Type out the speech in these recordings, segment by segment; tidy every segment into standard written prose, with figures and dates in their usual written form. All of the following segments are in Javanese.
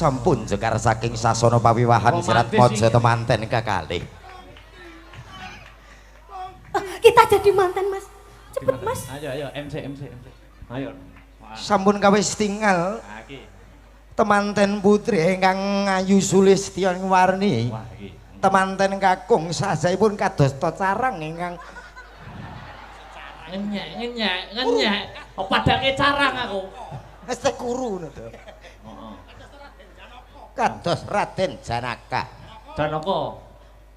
sampun jekar saking sasana pawiwahan sirat mojo temanten kekalih. Kita jadi mantan Mas. Cepet Mas. Ayo MC. Ayo. Sampun kawis tinggal. Temanten putri ingkang Ayu Sulistiani Warni. Wah iki. Temanten kakung sajaipun kados to carang ingkang ngenyek. Padake carang aku. wis kuru ngono to. Heeh. Kados Raden Janaka. Janaka.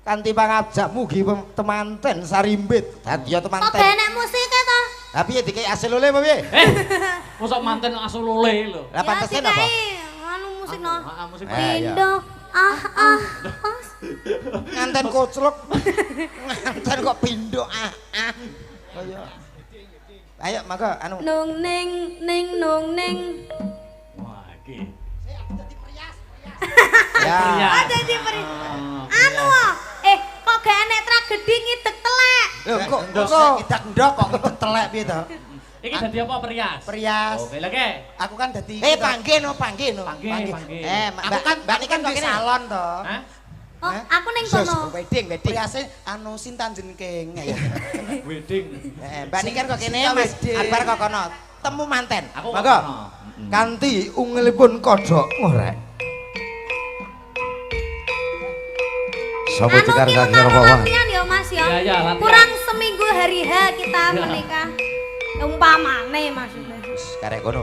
Kanthi pangajak mugi temanten sarimbit dadi temanten. Kok enek musik to? Lah piye dikei asil oleh apa piye? Mosok manten asul oleh lho. Lah pantesen apa? Anu musik no. Heeh, musik. Pindo Nganten koclok. Nganten kok pindho Ayo. Ayo maka anu. Nung ning nung ning. Wah iki. Ya. Ada di peri. Anu kok gak enek tragedi ngidek telek. Lho kok idak ndok kok telek piye to? Iki dadi apa perias? Perias. Oke, lha ke. Aku kan dadi panggih no. Panggih. aku kan mbak ini kan di salon to. Hah? Oh, aku ning kono. Wedding. Periase anu Sintan Jenking ya. Wedding. Mbak niki kan kok kene Mas Akbar kok kono. Temu manten. Aku Monggo. Kanthi ungilipun kodhok ngorek. Sapa cekar saking Rawawan? Latihan ya Mas ya. Iya, latihan. Kurang seminggu hari H kita menikah. Umpamane maksudnya. Karek kono.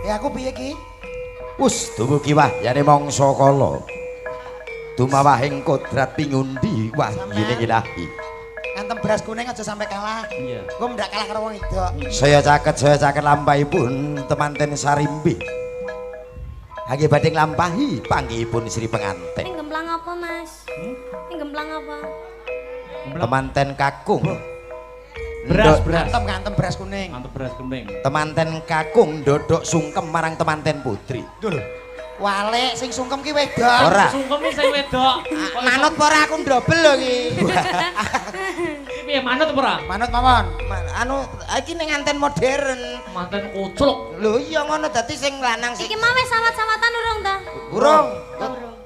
Ya aku piye ki? Wus dumugi wahyane mangsa kala. Dumawahing kodrat pingundi wahyune ilahi. Ngantem beras kuning aja sampai kalah. Iya. Gua ndak kalah karo wong wedok. Saya caket lampahipun temanten sarimbi. Hage badhe nglampahi panggihipun Sri penganten. Ning gemplang apa Mas? Ning gemplang apa? Temanten kakung. Beras. Ngantem beras kuning. Mantep beras kuning. Temanten kakung ndodok sungkem marang temanten putri. Wale sing sungkem ki wedok. Ora. Sungkem sing wedok. Manut apa ora aku ndobel lho iki. Iki piye manut apa ora? Manut mawon. Anu iki ning nganten modern. Manten kucluk. Lho iya ngono dadi sing lanang sing Iki mah wis sawat-sawatan urung ta? urung.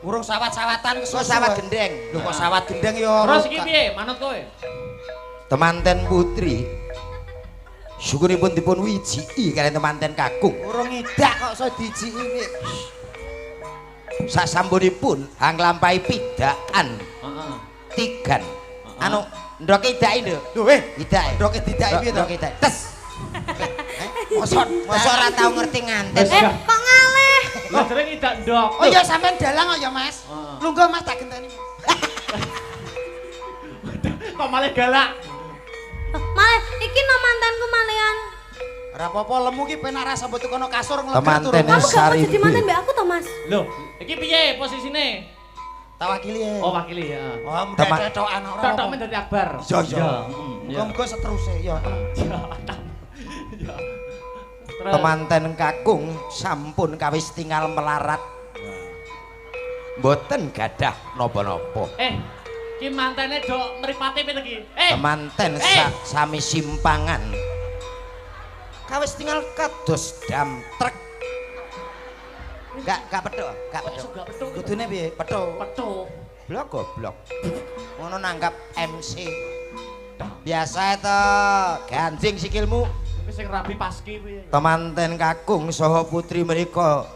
Urung sawat-sawatan Kok sawat gendeng. Lho kok sawat gendeng ya. Terus iki piye manut kowe? Temanten putri syukuripun dipun wijiki kaliyan temanten kakung. Urung ngidak kok iso dijiki iki. Sasampunipun nglampahi pidhakan Heeh. tigan. Anu ndoke idake lho. Lho Idake. ndoke didaki piye to? Ndoke idake. Tes. Mosok ora tau ngerti nganten. Kok ngaleh? Lah dereng idak ndok. Oh iya sampean dalang kok ya Mas. Heeh. Lungguh Mas tak genteni. Kok malah galak? Malah iki no mantanku malian. Ora apa-apa lemu ki penak ra sambut kono kasur nglegar Temanten turun. Kamu gak mau jadi Sarimbi. mantan mbak aku to Mas? Loh, iki piye posisine? Tak wakili ya. Oh, wakili ya. Oh, Teman- mudah cetokan ora. Tok men dadi akbar. Iya, iya. Iya. Muga seterusnya ya. Ya. Temanten kakung sampun kawis tinggal melarat. Mboten gadah napa-napa. Ki mantene do mripate piye iki? Temanten sami simpangan. Kawis tinggal kados dam trek. Gak petuk. Gak petuk. Kudune piye? Petuk. Petuk. Blok goblok. Ngono nanggap MC. Biasa to, ganjing sikilmu. Wis sing rabi paski piye? Temanten kakung saha putri mereka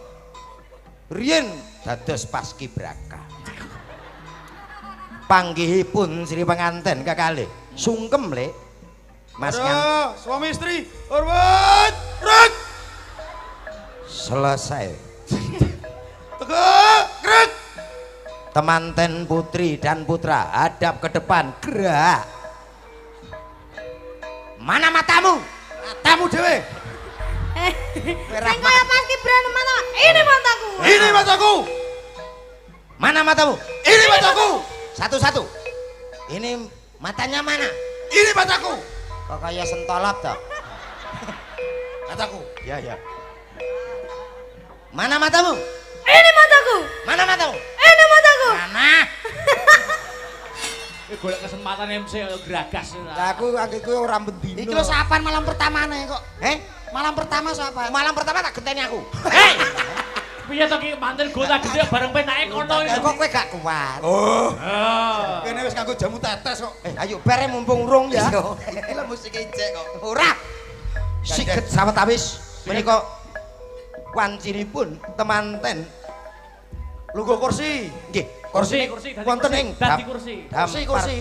riyen dados paskibraka. Panggihipun Sri penganten kekalih sungkem le. Mas kan suami istri, hormat, rek. selesai. Tegak, rek. Temanten putri dan putra hadap ke depan, gerak. Mana matamu? Matamu dhewe. Sing kaya pas Gibran mata. Ini mataku. Ini mataku. Mana matamu? Ini mataku. Satu-satu. Ini matanya mana? Ini mataku. Kok kayak sentolop toh? Mataku. Ya. Mana matamu? Ini mataku. Mana matamu? Ini mataku. Mana? Golek kesempatan MC geragas. Lah aku ora bendino. Iki lho sapan malam pertamane kok. Malam pertama sapa? Malam pertama tak genteni aku. Hei! Piye to ki manten gota gede bareng penake kono Lah iki. kok kowe gak kuat. Oh, Ah. kene wis nganggo jamu tetes kok. Ayo bare mumpung urung ya. Iki lho musik ijek kok. Ora. Siget sawetawis menika wanciripun temanten. Lungguh kursi. Nggih, Kursi dadi wonten kursi, ing dadi kursi. Kursi.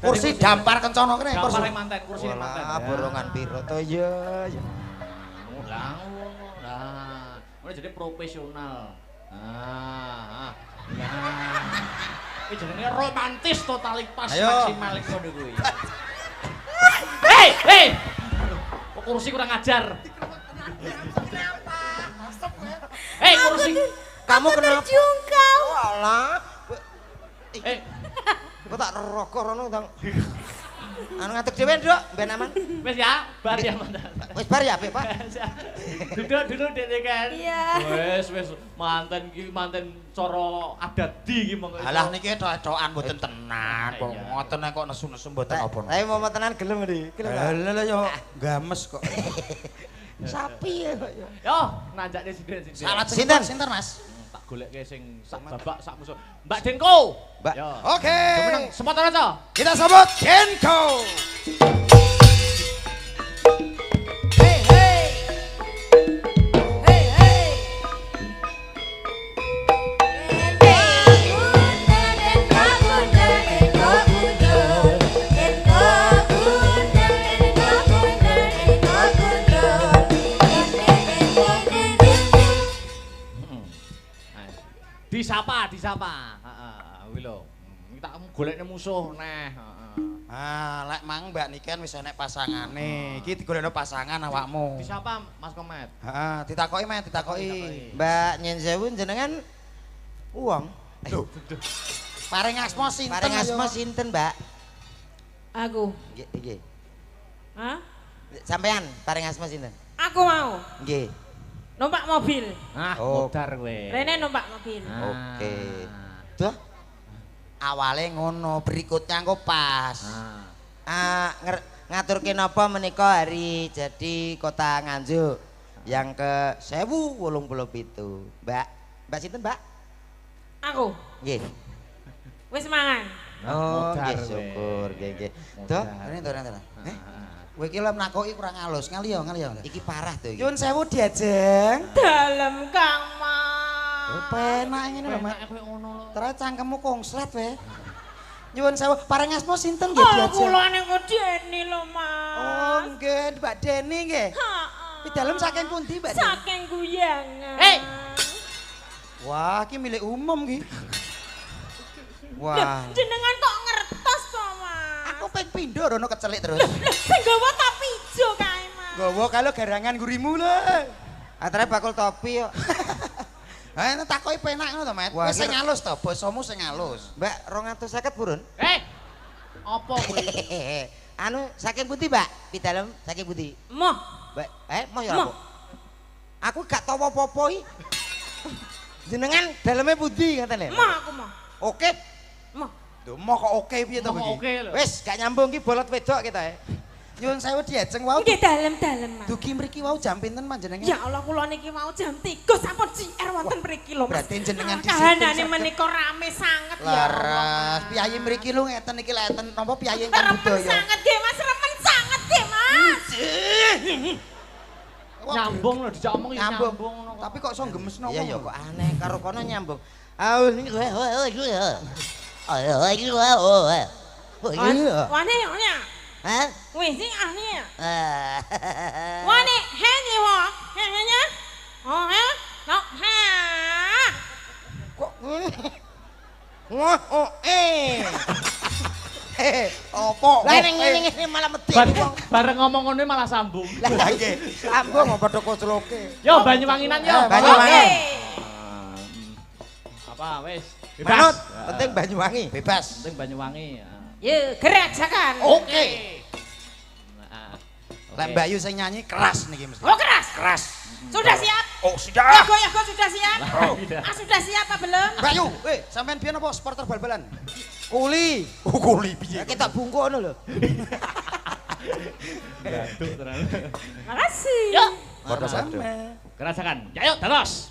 Kursi Dampar kencana kene Gampar kursi. manten, kursi manten. Ah, borongan piro to ya. Lah ngono. Lah, ngono jadi profesional. Nah. Iki jenenge romantis totalitas Ayo. maksimal ngono kuwi. Hei! Kok kursi kurang ajar. Hei, kursi. Kamu kenapa? Terjungkal. Alah. Kok tak rokok rono tang. Anu ngadeg dhewe, Nduk, ben aman. wis ya, bar ya mantan. Wis bar ya, Pak. Duduk dene kan. Iya. Wis manten ki manten cara adat di ki monggo. Alah niki tok-tokan mboten tenan. Kok Iya. ngoten kok nesu-nesu mboten apa. Tapi mau tenan gelem ndi? Gelem. Lah yo games kok. Sapi ya kok ya. Yo, nanjakne sinden. Salat Sinten? sinten Mas? Tak goleke sing sak babak sak musuh. Mbak Denko. Mbak. Yo. Oke. Kemenang sempat ora to? Kita sambut Genko. Hey hey. Hey hey. Disapa. Heeh, kuwi lho. Tak golekne musuh neh, heeh. Ah, lek mang Mbak Niken wis enek pasangane. Iki digolekno pasangan awakmu. Disapa Mas Komet. Heeh, ditakoki men, ditakoki. Mbak nyen sewu jenengan uang. Lho. Paring asma sinten? Paring asma ayo? sinten, Mbak? Aku. Nggih, nggih. Hah? Sampean paring asma sinten? Aku mau Nggih. numpak mobil. Ah, Oh. modar kowe. Rene numpak mobil. Oke. Ah. Tuh. Awale ngono, berikutnya engko pas. Ngaturke napa menika hari jadi Kota Nganjuk yang ke 1087. Mbak sinten, Mbak? Aku. Nggih. Wis mangan. Oh, modar nggih kowe. syukur, nggih nggih. Modar. Tuh, Rene to, rene to. Kowe iki lem nakoki kurang halus, ngaliyo. iki parah tuh iki. Nyuwun sewu diajeng. Dalem Kang Mas. Penak ngene lho, Mak. Penake kowe ngono lho. Terus cangkemmu konslet we. Nyuwun sewu, paring asma sinten nggih Oh, diajeng? kula niku Deni lho, Oh, Mas. nggih, Mbak Deni nggih. Heeh. Di dalem saking pundi, Mbak Deni? Saking Guyangan. Hei! Wah, iki milik umum iki. Loh, Wah. jenengan kok ngertos to, Mas? Aku ping pindho rono kecelik terus. Loh, sing gawa tapi ijo kae, Mas. Gowo kalau garangan gurimu lho. Antara bakul topi kok. Ha, takoki penak ngono to, Met. Wah, Wis sing kira- halus to, basamu sing halus. Mbak 250 purun. Apa kowe? Anu saking pundi, Mbak? Pidalem saking pundi? Moh, Mbak, mau ya Moh. apa? Aku gak tau apa-apa iki. Jenengan daleme pundi ngaten lho? moh aku moh. Oke. Moh. Lho, mau kok oke piye to Ngomong iki? oke lho. Wis gak nyambung ki bolot wedok kita ya. Nyuwun sewu diajeng wau. Nggih dalem-dalem, Mas. Dugi mriki wau jam pinten panjenengan? Ya Allah, kula niki mau jam 3 sampun JR wonten mriki lho, Mas. berarti jenengan disiplin Kahanane saged. menika rame sanget ya Allah. Laras, piyayi mriki lu ngeten iki leten napa piyayi ingkang Remen budaya? sanget nggih, Mas. Remen sanget nggih, Mas. Nyambung lho dijak omong ya Nyambung. nyambung ngono. Tapi kok iso gemesno Iya ya wong? kok aneh karo kono nyambung. Aul iki Wane wane. Hah? Wis sing ahli. Ah. Wane henye wa. Henye. Oh, he. No, ha. Kok wah oh Opo? Lah ning ngene malah medhi wong. Bareng ngomong ngono malah sambung. Lah nggih, sambung apa padha kocloke. Yo Banyuwanginan yo. Banyuwangi. Apa wis? Manut, penting Banyuwangi. Bebas. Penting Banyuwangi. Ye, gerajakan. Oke. Lah Mbak Yu sing nyanyi keras niki mesti. Oh, keras. Keras. Sudah siap? Oh, sudah. Goyah sudah siap? Sudah. Sudah siap apa belum? Mbak Yu, sampean biyen apa supporter bal-balan? Kuli. Oh, kuli piye? Kita bungkuk ngono lho. Gaduh tenan. Makasih. Yo. Padha Sama. Kerasakan. Ya yuk, dalos.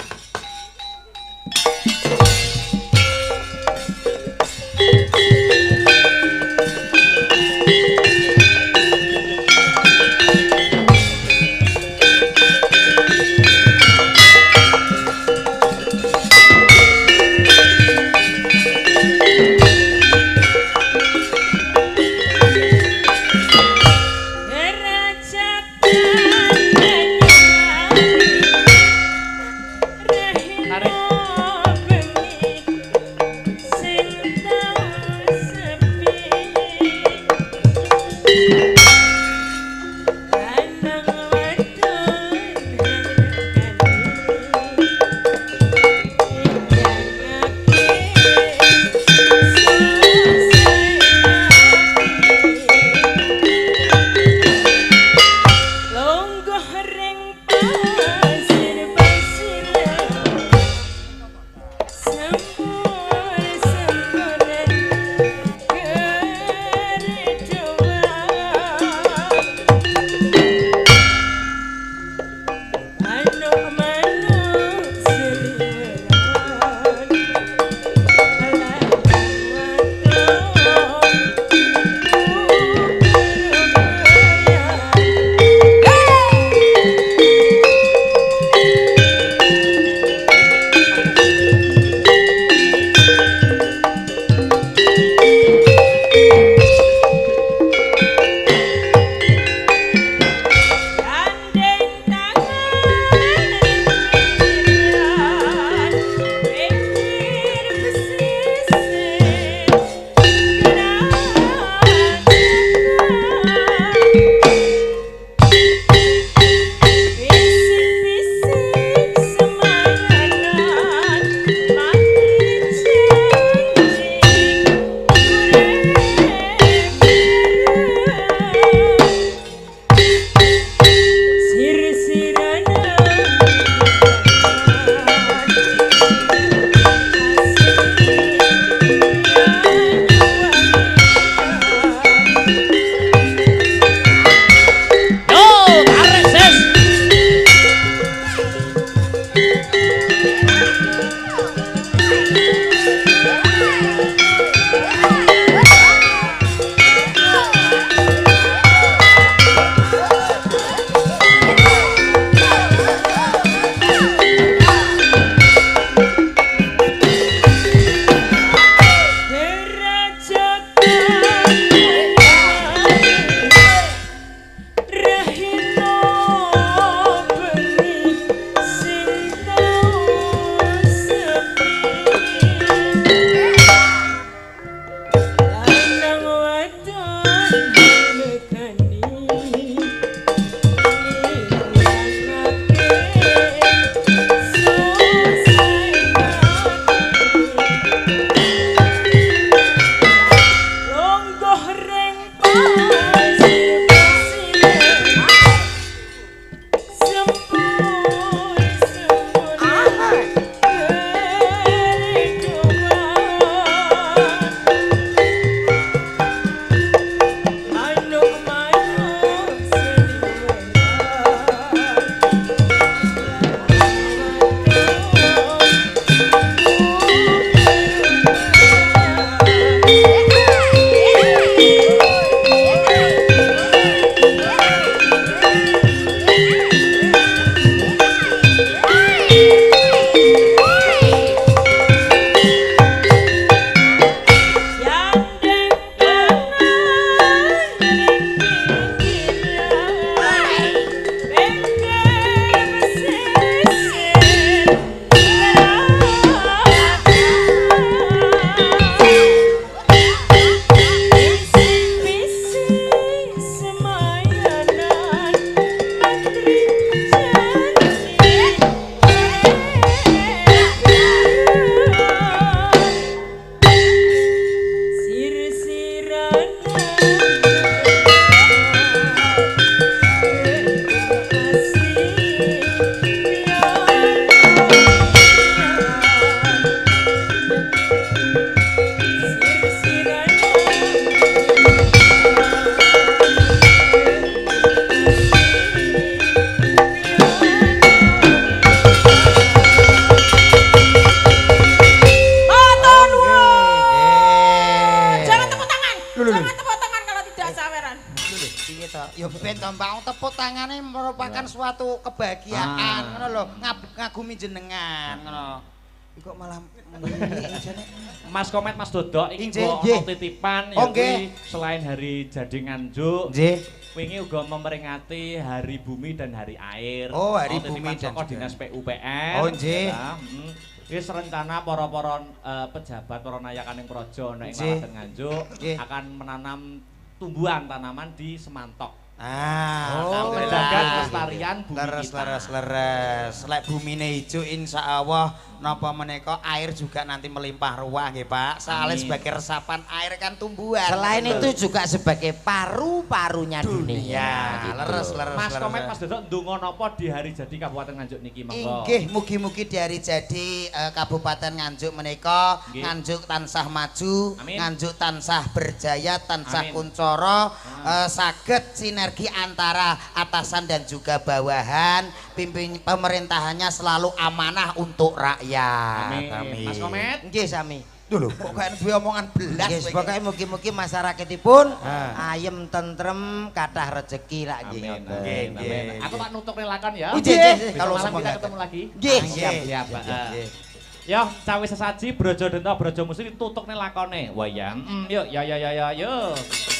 tangane merupakan suatu kebahagiaan ngono lho, ngagumi jenengan ngono. Iki kok malah Mas Komet Mas Dodok iki Nggih, kok nggih. ono titipan Oh, ya kuwi selain hari jadi nganjuk. Nggih. Wingi uga memperingati Hari Bumi dan Hari Air. Oh, Hari Ono Bumi titipan dan saka juga. Dinas PUPR. Oh, nggih. Ya, wis rencana para-para pejabat para nayakaning praja nek ing Nggih. Kabupaten Nganjuk Nggih. akan menanam tumbuhan tanaman di Semantok. Oh, menjaga kelestarian bumi kita. leres. Lek bumine ijo insyaallah napa menika air juga nanti melimpah ruah nggih Pak. Soalnya Amin. sebagai resapan air kan tumbuhan. Selain itu juga sebagai paru-parunya dunia. Dunia. Leres. Mas Komet Mas Dodok ndonga napa di hari jadi Kabupaten Nganjuk niki monggo. Inggih, mugi-mugi di hari jadi Kabupaten Nganjuk menika Nggih. Nganjuk tansah maju, Amin. Nganjuk tansah berjaya, tansah Amin. kuncoro, saged sinergi antara atasan dan juga bawahan, pimpin pemerintahannya selalu amanah untuk rakyat. Amin. Mas Komet. Nggih sami. Dulu, kok kan duwe omongan belas. Nggih, pokoke mugi-mugi masyarakatipun Ah. ayem tentrem kathah rezeki lak nggih. Amin. ngoten. Amin. nggih. Amin. Aku tak nutuk relakan ya. Nggih, Besok kalau malam semua kita nggak ketemu lagi. Nggih, Nggih. Siap. Nggih. Yo, cawe sesaji Brojo Denta Brojo Musik tutuk nelakone. Wah ya. Yuk, ya.